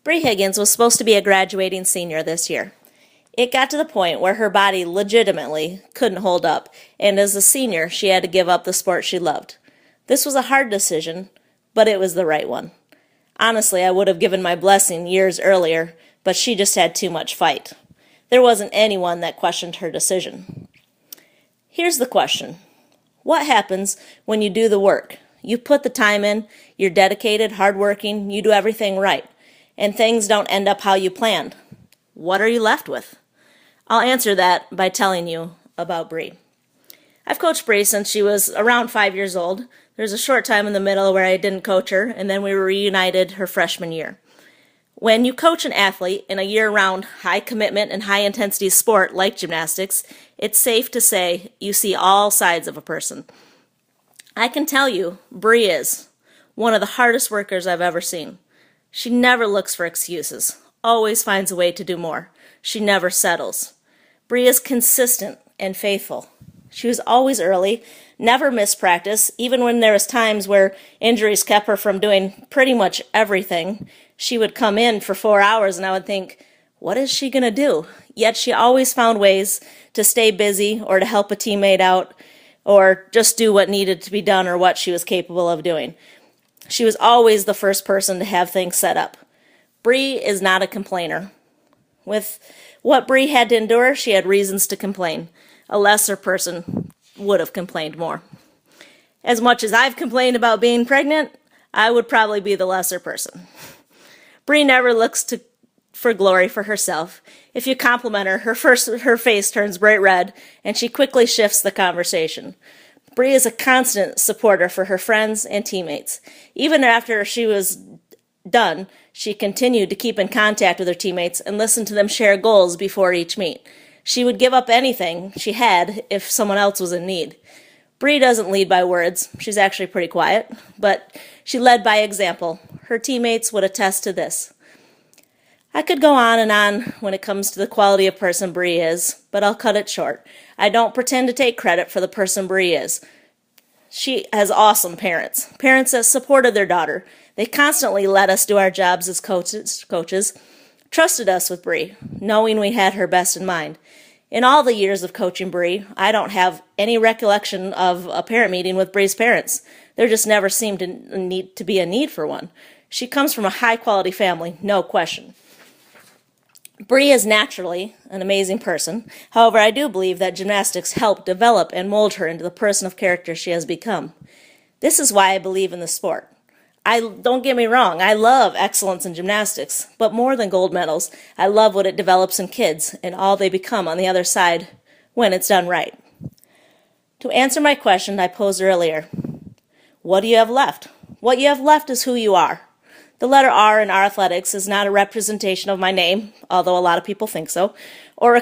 Bree Higgins was supposed to be a graduating senior this year. It got to the point where her body legitimately couldn't hold up, and as a senior, she had to give up the sport she loved. This was a hard decision, but it was the right one. Honestly, I would have given my blessing years earlier, but she just had too much fight. There wasn't anyone that questioned her decision. Here's the question. What happens when you do the work? You put the time in, you're dedicated, hardworking, you do everything right, and things don't end up how you planned. What are you left with? I'll answer that by telling you about Bree. I've coached Bree since she was around 5 years old. There's a short time in the middle where I didn't coach her, and then we were reunited her freshman year. When you coach an athlete in a year-round, high-commitment and high-intensity sport like gymnastics, it's safe to say you see all sides of a person. I can tell you, Bree is one of the hardest workers I've ever seen. She never looks for excuses, always finds a way to do more. She never settles. Bree is consistent and faithful. She was always early, never missed practice, even when there was times where injuries kept her from doing pretty much everything. She would come in for 4 hours and I would think, what is she going to do? Yet she always found ways to stay busy or to help a teammate out or just do what needed to be done or what she was capable of doing. She was always the first person to have things set up. Bree is not a complainer. With what Bree had to endure, she had reasons to complain. A lesser person would have complained more. As much as I've complained about being pregnant, I would probably be the lesser person. Bree never looks for glory for herself. If you compliment her, her face turns bright red, and she quickly shifts the conversation. Bree is a constant supporter for her friends and teammates. Even after she was done, she continued to keep in contact with her teammates and listen to them share goals before each meet. She would give up anything she had if someone else was in need. Bree doesn't lead by words. She's actually pretty quiet, but she led by example. Her teammates would attest to this. I could go on and on when it comes to the quality of person Bree is, but I'll cut it short. I don't pretend to take credit for the person Bree is. She has awesome parents that supported their daughter. They constantly let us do our jobs as coaches, trusted us with Bree, knowing we had her best in mind. In all the years of coaching Bree, I don't have any recollection of a parent meeting with Bree's parents. There just never seemed to be a need for one. She comes from a high-quality family, no question. Bree is naturally an amazing person. However, I do believe that gymnastics helped develop and mold her into the person of character she has become. This is why I believe in the sport. Don't get me wrong, I love excellence in gymnastics, but more than gold medals, I love what it develops in kids and all they become on the other side when it's done right. To answer my question I posed earlier, what do you have left? What you have left is who you are. The letter R in our athletics is not a representation of my name, although a lot of people think so, or a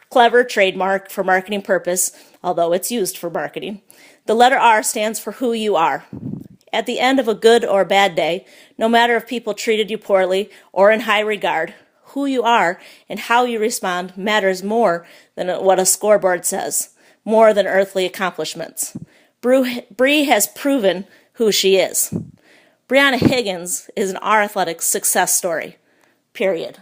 clever trademark for marketing purpose, although it's used for marketing. The letter R stands for who you are. At the end of a good or bad day, no matter if people treated you poorly or in high regard, who you are and how you respond matters more than what a scoreboard says, more than earthly accomplishments. Bree has proven who she is. Brianna Higgins is an R athletics success story, period.